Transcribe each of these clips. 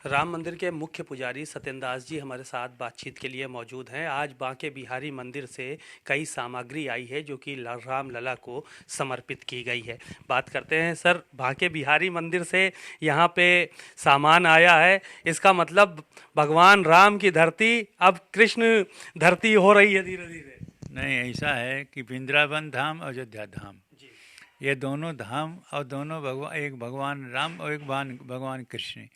राम मंदिर के मुख्य पुजारी सत्येंद्र दास जी हमारे साथ बातचीत के लिए मौजूद हैं। आज बांके बिहारी मंदिर से कई सामग्री आई है जो कि राम लला को समर्पित की गई है। बात करते हैं सर, बांके बिहारी मंदिर से यहाँ पे सामान आया है, इसका मतलब भगवान राम की धरती अब कृष्ण धरती हो रही है धीरे धीरे। नहीं, ऐसा है कि वृंदावन धाम अयोध्या धाम, जी ये दोनों धाम और दोनों भगवान, एक भगवान राम और एक भगवान कृष्ण,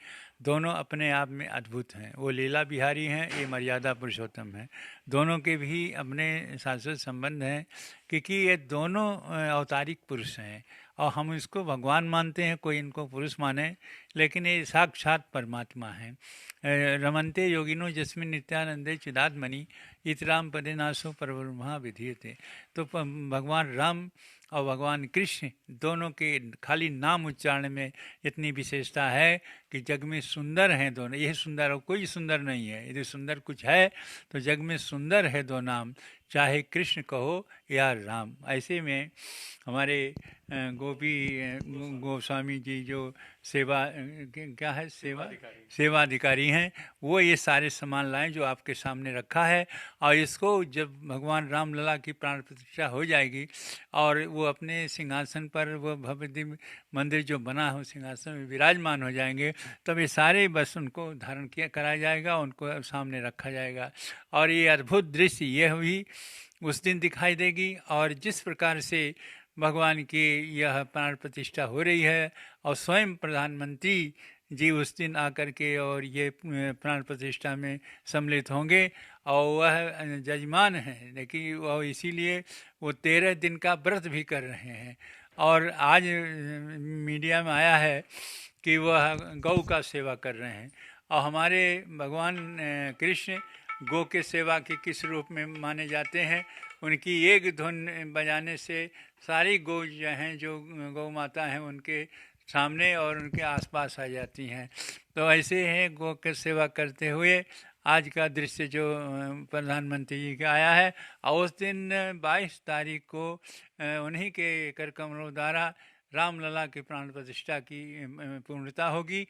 दोनों अपने आप में अद्भुत हैं। वो लीला बिहारी हैं, ये मर्यादा पुरुषोत्तम हैं। दोनों के भी अपने शाश्वत संबंध हैं, क्योंकि ये दोनों अवतारिक पुरुष हैं और हम इसको भगवान मानते हैं, कोई इनको पुरुष माने, लेकिन ये साक्षात परमात्मा हैं। रमन्ते योगिनो यस्मिन् नित्यानंदे चिदात्मनि इतराम पदे नासो परब्रह्मा विधीयते। तो भगवान राम और भगवान कृष्ण दोनों के खाली नाम उच्चारण में इतनी विशेषता है कि जग में सुंदर हैं दोनों। यह सुंदर और कोई सुंदर नहीं है, यदि सुंदर कुछ है तो जग में सुंदर है दो नाम, चाहे कृष्ण कहो या राम। ऐसे में हमारे गोपी गोस्वामी जी जो क्या है सेवा अधिकारी हैं, वो ये सारे सामान लाएं जो आपके सामने रखा है। और इसको जब भगवान राम लला की प्राण प्रतिष्ठा हो जाएगी और वो अपने सिंहासन पर, वो भव्य दिव्य मंदिर जो बना हो सिंहासन में विराजमान हो जाएंगे, तब ये सारे बस उनको धारण किया कराया जाएगा, उनको सामने रखा जाएगा। और ये अद्भुत दृश्य ये भी उस दिन दिखाई देगी। और जिस प्रकार से भगवान की यह प्राण प्रतिष्ठा हो रही है और स्वयं प्रधानमंत्री जी उस दिन आकर के और ये प्राण प्रतिष्ठा में सम्मिलित होंगे, और वह जजमान हैं, लेकिन वह इसीलिए वो 13 दिन का व्रत भी कर रहे हैं। और आज मीडिया में आया है कि वह गौ का सेवा कर रहे हैं। और हमारे भगवान कृष्ण गौ के सेवा के किस रूप में माने जाते हैं, उनकी एक धुन बजाने से सारी गौ जो हैं, जो गौ माता हैं, उनके सामने और उनके आसपास आ जाती हैं। तो ऐसे हैं गौ की सेवा करते हुए आज का दृश्य जो प्रधानमंत्री जी का आया है। और उस दिन 22 तारीख को उन्हीं के कर कमलों द्वारा रामलला की प्राण प्रतिष्ठा की पूर्णता होगी।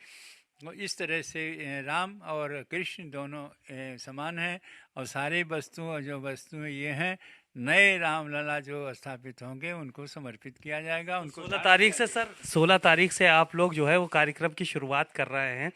इस तरह से राम और कृष्ण दोनों समान हैं। और सारे वस्तुओं जो वस्तुएं ये हैं, नए रामलला जो स्थापित होंगे उनको समर्पित किया जाएगा। उनको 16 तारीख से सर, 16 तारीख से आप लोग जो है वो कार्यक्रम की शुरुआत कर रहे हैं।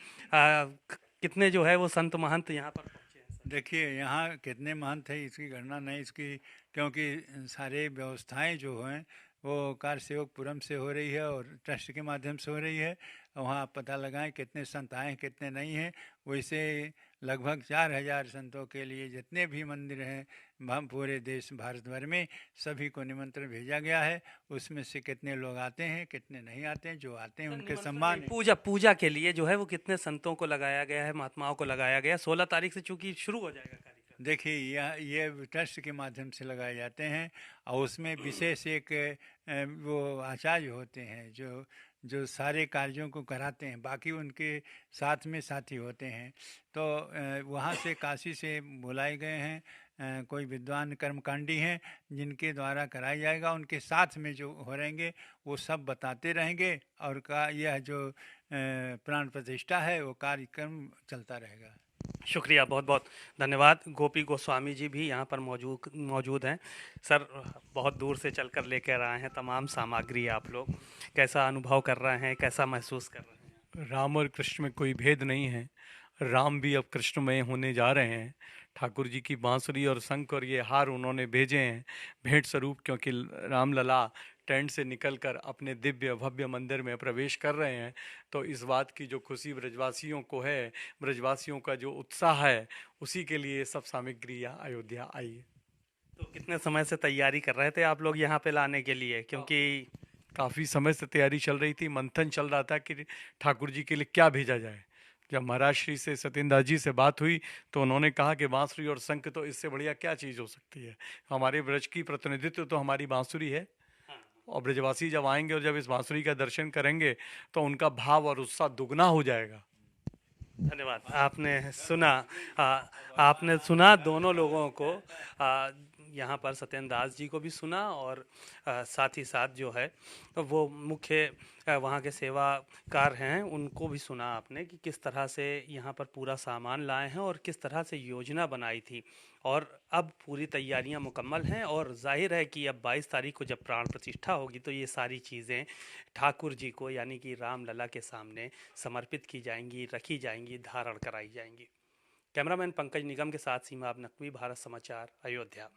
कितने जो है वो संत महंत यहाँ पर पहुँचे हैं सर? देखिए, यहाँ कितने महंत है इसकी गणना नहीं इसकी, क्योंकि सारे व्यवस्थाएं जो हैं वो कार सेवकपुरम से हो रही है और ट्रस्ट के माध्यम से हो रही है। वहाँ आप पता लगाएं कितने संत आए कितने नहीं हैं। वैसे लगभग 4000 संतों के लिए जितने भी मंदिर हैं पूरे देश भारत भर में, सभी को निमंत्रण भेजा गया है। उसमें से कितने लोग आते हैं कितने नहीं आते हैं, जो आते हैं सर, उनके निमंत्रण सम्मान नहीं, पूजा पूजा के लिए जो है वो कितने संतों को लगाया गया है, महात्माओं को लगाया गया है? 16 तारीख से चूंकि शुरू हो जाएगा कार्यक्रम। देखिए, ये ट्रस्ट के माध्यम से लगाए जाते हैं। और उसमें विशेष एक वो आचार्य होते हैं जो जो सारे कार्यों को कराते हैं, बाकी उनके साथ में साथी होते हैं। तो वहाँ से काशी से बुलाए गए हैं कोई विद्वान कर्मकांडी हैं जिनके द्वारा कराया जाएगा। उनके साथ में जो हो रहेंगे वो सब बताते रहेंगे, और का यह जो प्राण प्रतिष्ठा है वो कार्यक्रम चलता रहेगा। शुक्रिया, बहुत बहुत धन्यवाद। गोपी गोस्वामी जी भी यहाँ पर मौजूद मौजूद हैं। सर, बहुत दूर से चलकर लेकर आए हैं तमाम सामग्री, आप लोग कैसा अनुभव कर रहे हैं, कैसा महसूस कर रहे हैं? राम और कृष्ण में कोई भेद नहीं है। राम भी अब कृष्णमय होने जा रहे हैं। ठाकुर जी की बांसुरी और शंख और ये हार उन्होंने भेजे हैं भेंट स्वरूप, क्योंकि रामलला टेंट से निकलकर अपने दिव्य भव्य मंदिर में प्रवेश कर रहे हैं। तो इस बात की जो खुशी ब्रजवासियों को है, ब्रजवासियों का जो उत्साह है, उसी के लिए सब सामग्री यहाँ अयोध्या आई है। तो कितने समय से तैयारी कर रहे थे आप लोग यहाँ पे लाने के लिए? क्योंकि काफ़ी समय से तैयारी चल रही थी, मंथन चल रहा था कि ठाकुर जी के लिए क्या भेजा जाए। जब महाराज श्री से सत्येंद्र दास जी से बात हुई तो उन्होंने कहा कि बांसुरी और शंख, तो इससे बढ़िया क्या चीज़ हो सकती है। हमारे ब्रज की प्रतिनिधित्व तो हमारी बांसुरी है, और ब्रजवासी जब आएंगे और जब इस बांसुरी का दर्शन करेंगे तो उनका भाव और उत्साह दुगना हो जाएगा। धन्यवाद। आपने सुना, आपने सुना दोनों लोगों को। यहाँ पर सत्येंद्र दास जी को भी सुना और साथ ही साथ जो है वो मुख्य वहाँ के सेवाकार हैं उनको भी सुना आपने कि किस तरह से यहाँ पर पूरा सामान लाए हैं और किस तरह से योजना बनाई थी। और अब पूरी तैयारियां मुकम्मल हैं और जाहिर है कि अब 22 तारीख को जब प्राण प्रतिष्ठा होगी तो ये सारी चीज़ें ठाकुर जी को यानी कि रामलला के सामने समर्पित की जाएंगी, रखी जाएंगी, धारण कराई जाएंगी। कैमरामैन पंकज निगम के साथ सीमा अब नकवी, भारत समाचार, अयोध्या।